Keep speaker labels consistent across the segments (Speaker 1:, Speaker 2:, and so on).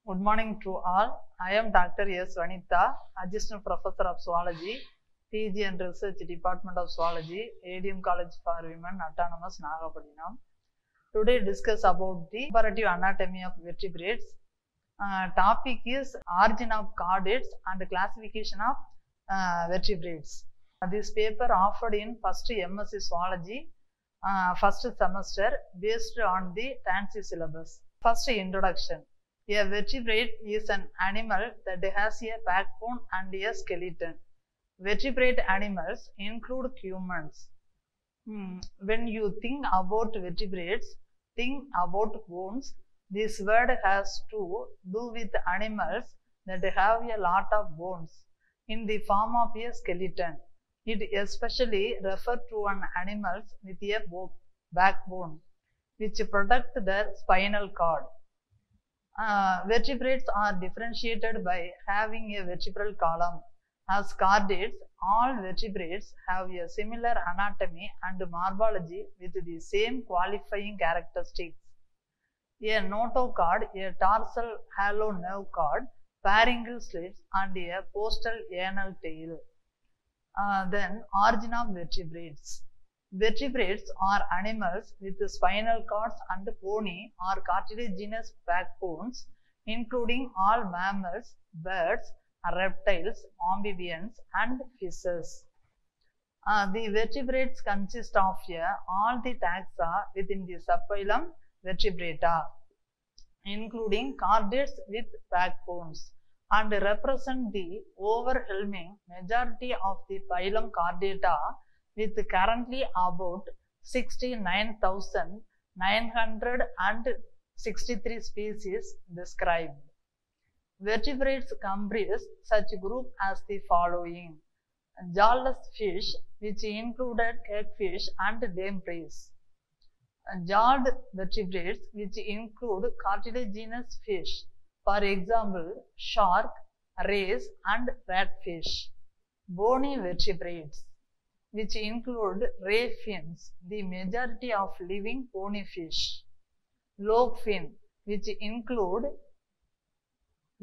Speaker 1: Good morning to all. I am Dr.S.VANITHA, Assistant Professor of Zoology, PG and Research Department of Zoology, A.D.M. College for Women, Autonomous, Nagapattinam. Today discuss about the comparative anatomy of vertebrates. Topic is origin of chordates and classification of vertebrates. This paper offered in first MSc Zoology, first semester based on the TANSI syllabus. First introduction. A vertebrate is an animal that has a backbone and a skeleton. Vertebrate animals include humans. When you think about vertebrates, think about bones. This word has to do with animals that have a lot of bones in the form of a skeleton. It especially refers to an animals with a backbone, which protect the spinal cord. Vertebrates are differentiated by having a vertebral column. As chordates, all vertebrates have a similar anatomy and morphology with the same qualifying characteristics. A notochord, a dorsal halo nerve cord, pharyngeal slits, and a postal anal tail. Then, origin of vertebrates. Vertebrates are animals with spinal cords and bony or cartilaginous backbones, including all mammals, birds, reptiles, amphibians, and fishes. The vertebrates consist of all the taxa within the subphylum Vertebrata, including chordates with backbones, and represent the overwhelming majority of the phylum Chordata, with currently about 69,963 species described. Vertebrates comprise such group as the following: jawless fish, which included cakefish and lampreys; jawed vertebrates, which include cartilaginous fish, for example, shark, rays, and ratfish; bony vertebrates, which include ray fins, the majority of living bony fish; lobe fin, which include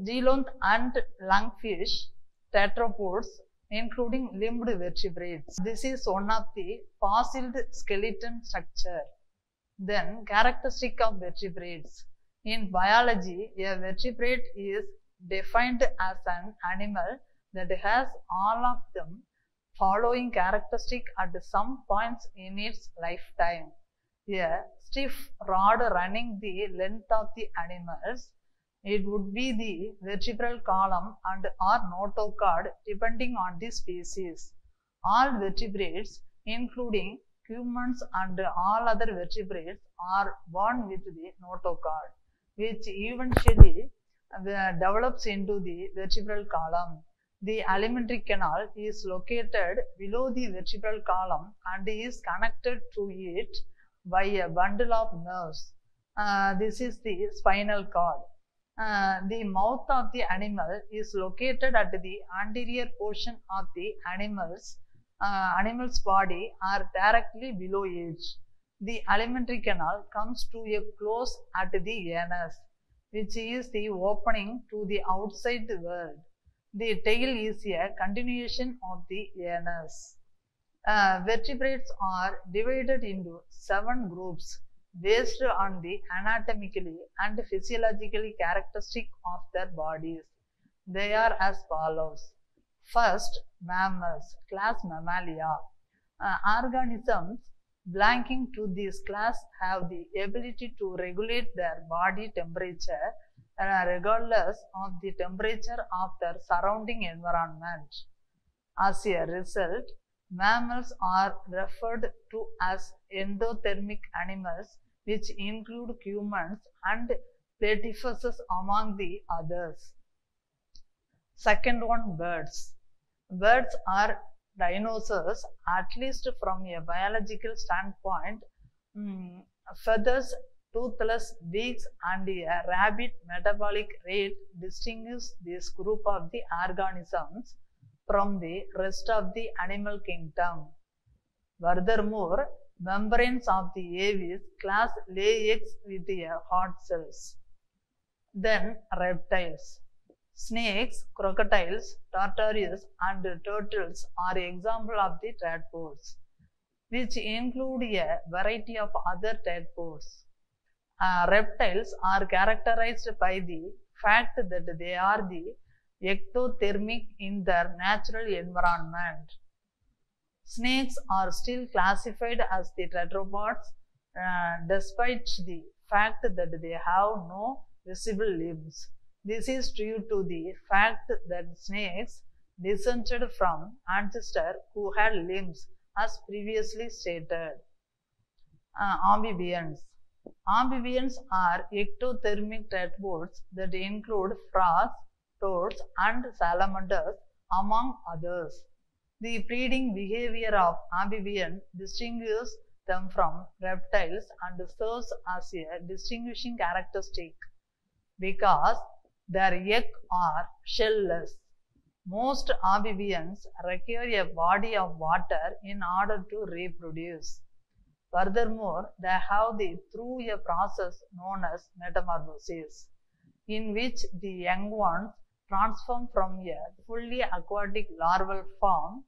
Speaker 1: zeolonth and lungfish; tetrapods, including limbed vertebrates. This is one of the fossilized skeleton structure. Then, characteristic of vertebrates. In biology, a vertebrate is defined as an animal that has all of them following characteristic at some points in its lifetime: a stiff rod running the length of the animals, it would be the vertebral column, and or notochord depending on the species. All vertebrates, including humans and all other vertebrates, are born with the notochord, which eventually develops into the vertebral column. The alimentary canal is located below the vertebral column and is connected to it by a bundle of nerves. This is the spinal cord. The mouth of the animal is located at the anterior portion of the animal's body or directly below it. The alimentary canal comes to a close at the anus, which is the opening to the outside world. The tail is a continuation of the anus. Vertebrates are divided into 7 groups based on the anatomically and physiologically characteristic of their bodies. They are as follows. First, mammals, class Mammalia. Organisms belonging to this class have the ability to regulate their body temperature regardless of the temperature of their surrounding environment. As a result, mammals are referred to as endothermic animals, which include humans and platypuses among the others. Second one, birds. Birds are dinosaurs, at least from a biological standpoint. Feathers, toothless beaks, and a rapid metabolic rate distinguish this group of the organisms from the rest of the animal kingdom. Furthermore, membranes of the aves class lay eggs with hard cells. Then reptiles. Snakes, crocodiles, tortoises, and turtles are examples of the tadpoles, which include a variety of other tadpoles. Reptiles are characterized by the fact that they are the ectothermic in their natural environment. Snakes are still classified as the tetrapods despite the fact that they have no visible limbs. This is due to the fact that snakes descended from ancestors who had limbs, as previously stated. Amphibians. Amphibians are ectothermic tadpoles that include frogs, toads, and salamanders, among others. The breeding behavior of amphibians distinguishes them from reptiles and serves as a distinguishing characteristic because their eggs are shellless. Most amphibians require a body of water in order to reproduce. Furthermore, they have through a process known as metamorphosis, in which the young ones transform from a fully aquatic larval form,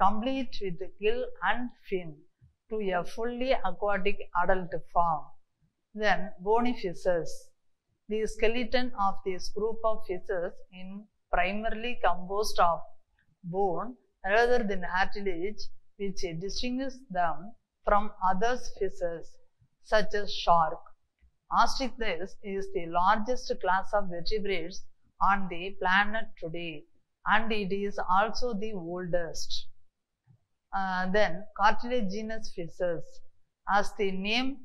Speaker 1: complete with gill and fin, to a fully aquatic adult form. Then bony fishes. The skeleton of this group of fishes is primarily composed of bone rather than cartilage, which distinguishes them from other fishes such as shark. Ostriches is the largest class of vertebrates on the planet today, and it is also the oldest. Then cartilaginous fishes. As the name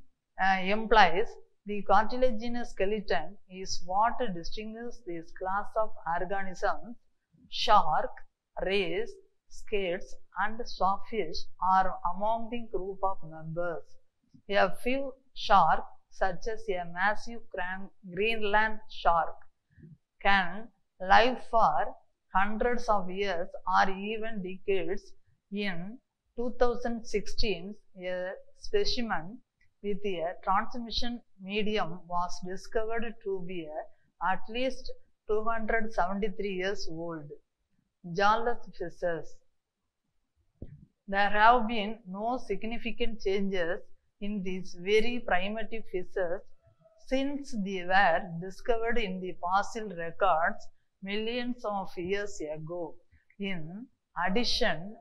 Speaker 1: implies, the cartilaginous skeleton is what distinguishes this class of organisms. Shark, rays, skates, and swordfish are among the group of members. A few sharks, such as a massive Greenland shark, can live for hundreds of years or even decades. In 2016, a specimen with a transmission medium was discovered to be at least 273 years old. Jawless fishes. There have been no significant changes in these very primitive fishes since they were discovered in the fossil records millions of years ago. In addition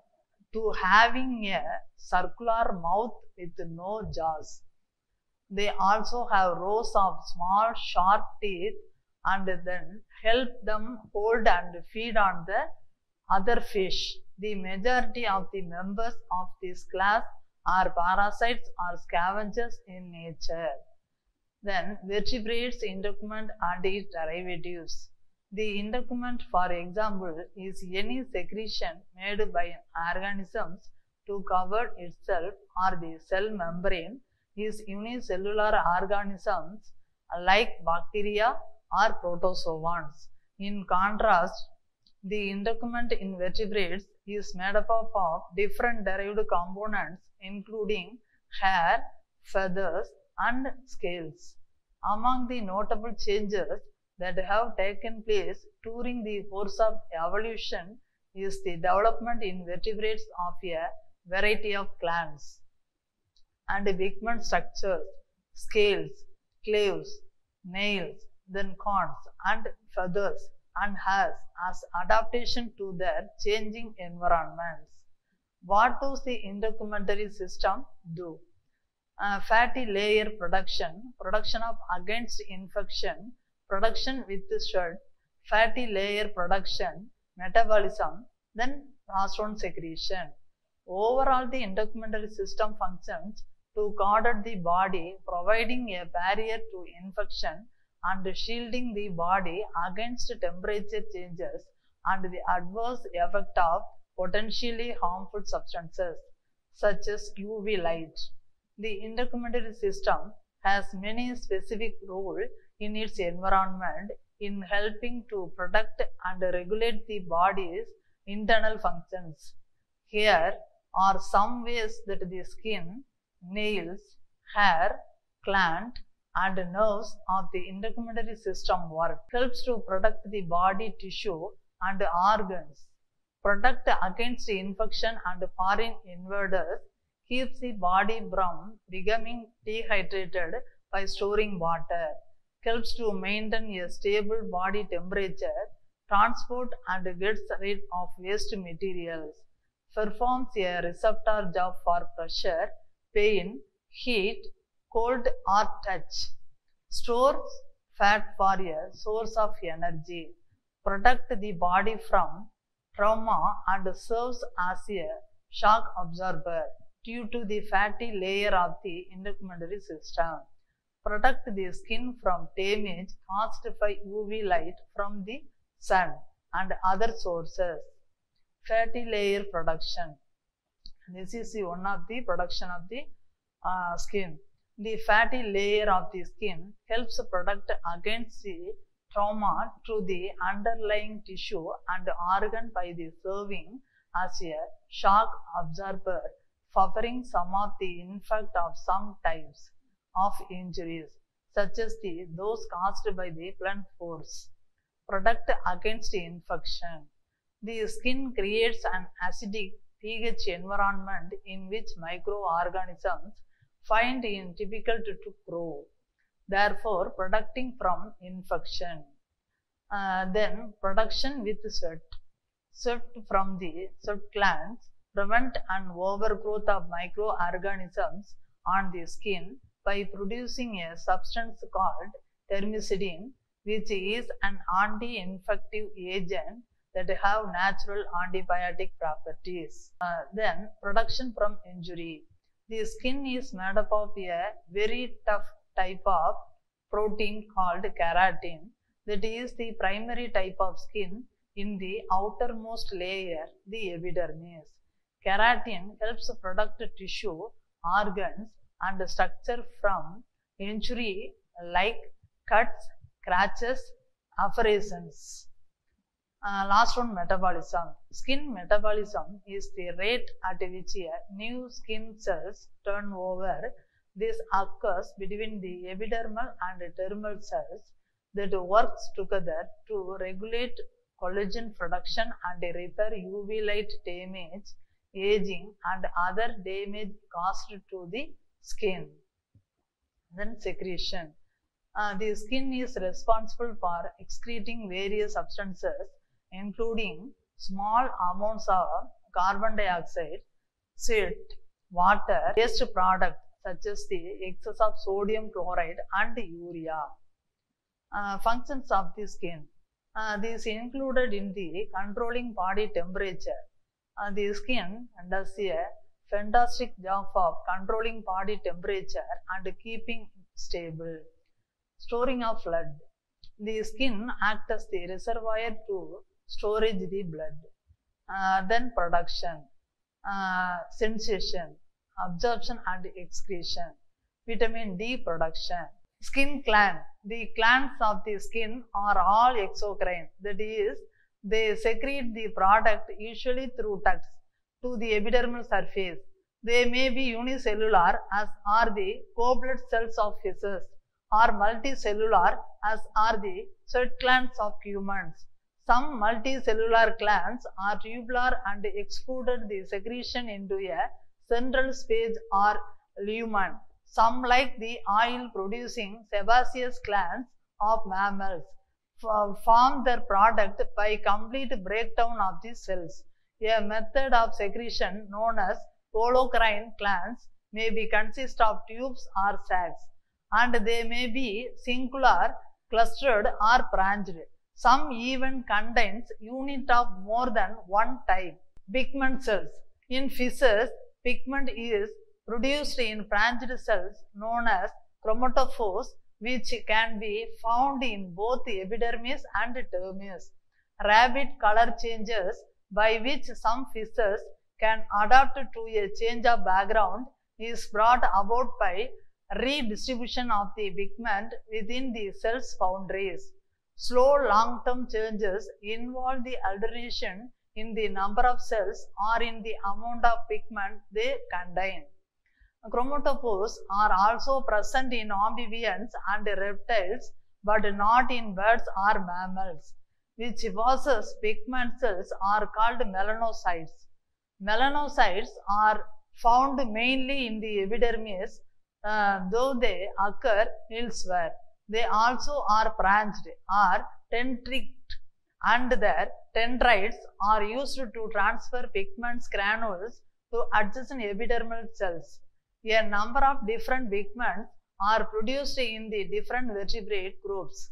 Speaker 1: to having a circular mouth with no jaws, they also have rows of small sharp teeth and then help them hold and feed on the other fish. The majority of the members of this class are parasites or scavengers in nature. Then vertebrates, integument, and its derivatives. The integument, for example, is any secretion made by organisms to cover itself or the cell membrane is unicellular organisms like bacteria or protozoans. In contrast, the integument in vertebrates is made up of different derived components including hair, feathers, and scales. Among the notable changes that have taken place during the course of evolution is the development in vertebrates of a variety of glands and pigment structures, scales, claws, nails, then corns and feathers and hairs as adaptation to their changing environments. What does the integumentary system do? Fatty layer production, production of against infection, production with sweat, fatty layer production, metabolism, then testosterone secretion. Overall, the integumentary system functions to guard the body, providing a barrier to infection and shielding the body against temperature changes and the adverse effect of potentially harmful substances such as UV light. The integumentary system has many specific roles in its environment in helping to protect and regulate the body's internal functions. Here are some ways that the skin, nails, hair, gland, and nerves of the integumentary system work, helps to protect the body tissue and organs, protect against infection and foreign invaders, keeps the body from becoming dehydrated by storing water, helps to maintain a stable body temperature, transport and gets rid of waste materials, performs a receptor job for pressure, pain, heat, cold or touch, stores fat for a source of energy, protect the body from trauma and serves as a shock absorber due to the fatty layer of the integumentary system, protect the skin from damage caused by UV light from the sun and other sources. Fatty layer production. This is one of the production of the skin. The fatty layer of the skin helps protect against the trauma to the underlying tissue and organ by the serving as a shock absorber, buffering some of the impact of some types of injuries, such as those caused by the blunt force. Protect against infection. The skin creates an acidic pH environment in which microorganisms find it difficult to grow, therefore protecting from infection. Then production with sweat. Sweat from the sweat glands prevent an overgrowth of microorganisms on the skin by producing a substance called thermicidin, which is an anti-infective agent that have natural antibiotic properties. Then production from injury. The skin is made up of a very tough type of protein called keratin, that is the primary type of skin in the outermost layer, the epidermis. Keratin helps protect tissue, organs and structure from injury like cuts, scratches, abrasions. Last one, metabolism. Skin metabolism is the rate at which new skin cells turn over. This occurs between the epidermal and dermal cells that works together to regulate collagen production and repair UV light damage, aging and other damage caused to the skin. Then secretion. The skin is responsible for excreting various substances including small amounts of carbon dioxide, sweat, water, waste products such as the excess of sodium chloride and urea. Functions of the skin. These included in the controlling body temperature. The skin does a fantastic job of controlling body temperature and keeping it stable. Storing of blood. The skin acts as the reservoir to storage the blood. Then production, sensation, absorption and excretion. Vitamin D production. Skin gland. The glands of the skin are all exocrine, that is, they secrete the product usually through ducts to the epidermal surface. They may be unicellular as are the goblet cells of fishes, or multicellular as are the sweat glands of humans. Some multicellular glands are tubular and excluded the secretion into a central space or lumen. Some, like the oil-producing sebaceous glands of mammals, form their product by complete breakdown of the cells. A method of secretion known as holocrine glands may be consist of tubes or sacs, and they may be singular, clustered or branched. Some even contains unit of more than one type. Pigment cells. In fishes, pigment is produced in branched cells known as chromatophores, which can be found in both the epidermis and dermis. Rapid color changes by which some fishes can adapt to a change of background is brought about by redistribution of the pigment within the cell's boundaries. Slow long-term changes involve the alteration in the number of cells or in the amount of pigment they contain. Chromatophores are also present in amphibians and reptiles, but not in birds or mammals, which possess pigment cells are called melanocytes. Melanocytes are found mainly in the epidermis, though they occur elsewhere. They also are branched or dendritic, and their dendrites are used to transfer pigment granules to adjacent epidermal cells. A number of different pigments are produced in the different vertebrate groups,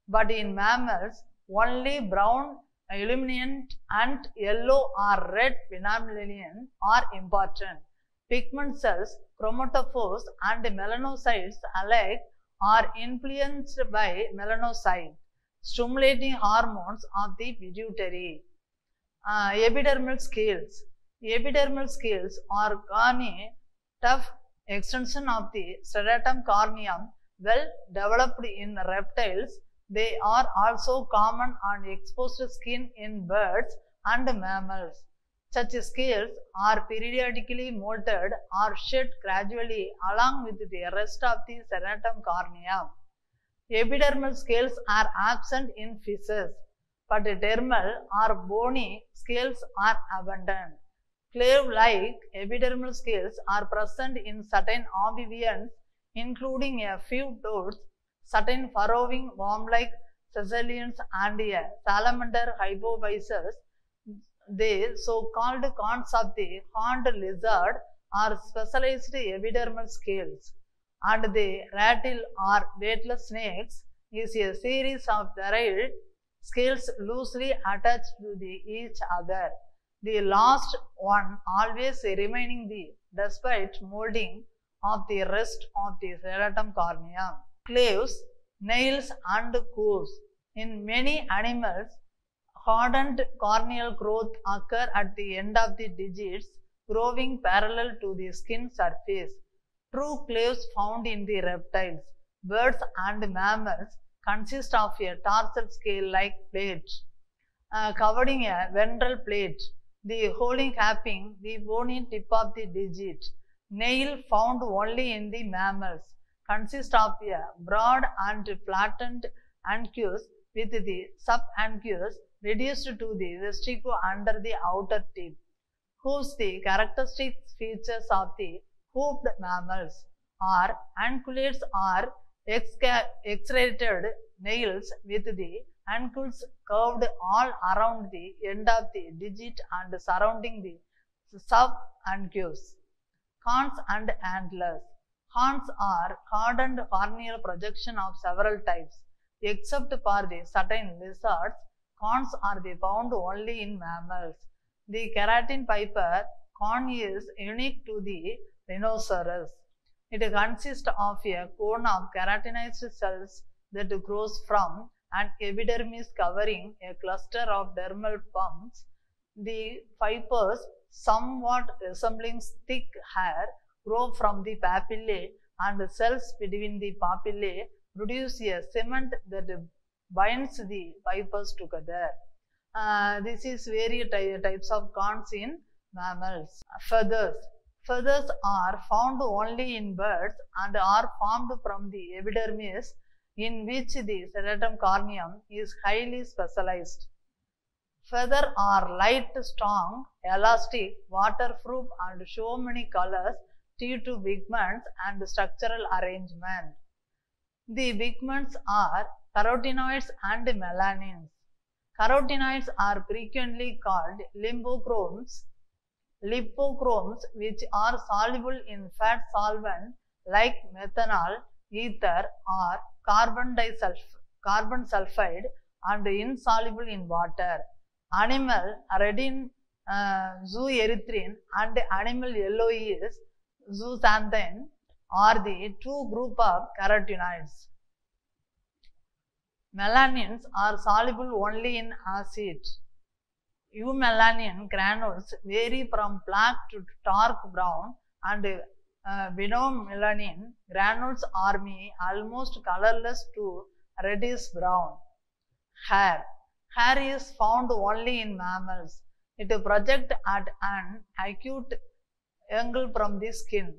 Speaker 1: but in mammals, only brown illuminant and yellow or red phenolphthalein are important. Pigment cells, chromatophores, and melanocytes alike are influenced by melanocyte stimulating hormones of the pituitary. Epidermal scales. Epidermal scales are corny, tough extension of the stratum corneum, well developed in reptiles. They are also common on exposed skin in birds and mammals. Such scales are periodically molted or shed gradually along with the rest of the stratum corneum. Epidermal scales are absent in fishes, but dermal or bony scales are abundant. Clave-like epidermal scales are present in certain amphibians, including a few toads, certain furrowing worm-like caecilians, and a salamander hypophysis. The so-called corns of the horned lizard are specialized epidermal scales, and the rattle or weightless snakes is a series of derived scales loosely attached to each other. The last one always remaining despite molding of the rest of the stratum corneum. Claves, nails, and coves. In many animals, hardened corneal growth occur at the end of the digits, growing parallel to the skin surface. True claves found in the reptiles, birds, and mammals consist of a tarsal scale-like plate covering a ventral plate, the whole capping the bony tip of the digit. Nail found only in the mammals consist of a broad and flattened anchus with the subanchus reduced to the vestigo under the outer tip. Hooves. The characteristic features of the hoofed mammals are anculates or excavated nails with the ankles curved all around the end of the digit and surrounding the subanchus. Horns and antlers. Horns are hardened corneal projection of several types. Except for the certain lizards, horns are found only in mammals. The keratin piper horn is unique to the rhinoceros. It consists of a cone of keratinized cells that grows from an epidermis covering a cluster of dermal pumps. The fibers, somewhat resembling thick hair, grow from the papillae, and cells between the papillae produce a cement that binds the fibers together. This is various types of corns in mammals. Feathers. Feathers are found only in birds and are formed from the epidermis, in which the stratum corneum is highly specialized. Feathers are light, strong, elastic, waterproof, and show many colors due to pigments and structural arrangement. The pigments are carotenoids and melanins. Carotenoids are frequently called lipochromes, which are soluble in fat solvent like methanol, ether, or carbon sulfide, and insoluble in water. Animal retin, zooerythrin, and animal yellow is zooxanthin are the two groups of carotenoids. Melanins are soluble only in acid. Eumelanin granules vary from black to dark brown, and phenomelanin granules are almost colorless to reddish brown. Hair. Hair is found only in mammals. It projects at an acute angle from the skin.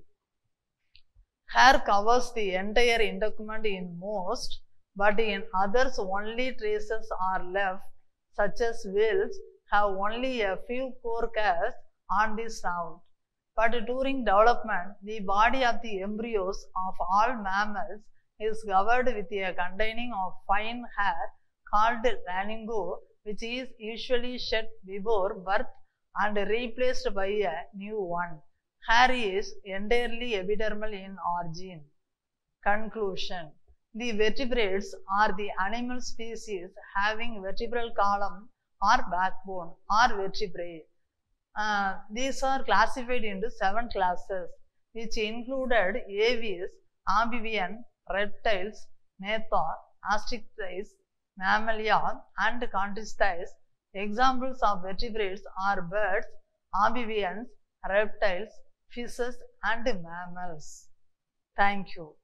Speaker 1: Hair covers the entire integument in most, but in others only traces are left, such as whales have only a few coarse hairs on the snout. But during development, the body of the embryos of all mammals is covered with a containing of fine hair called laningo, which is usually shed before birth and replaced by a new one. Hair is entirely epidermal in origin. Conclusion. The vertebrates are the animal species having vertebral column or backbone or vertebrae. These are classified into 7 classes, which included aves, amphibian, reptiles, gnatha, astichthies, mammalia, and contisthies. Examples of vertebrates are birds, amphibians, reptiles, fishes, and mammals. Thank you.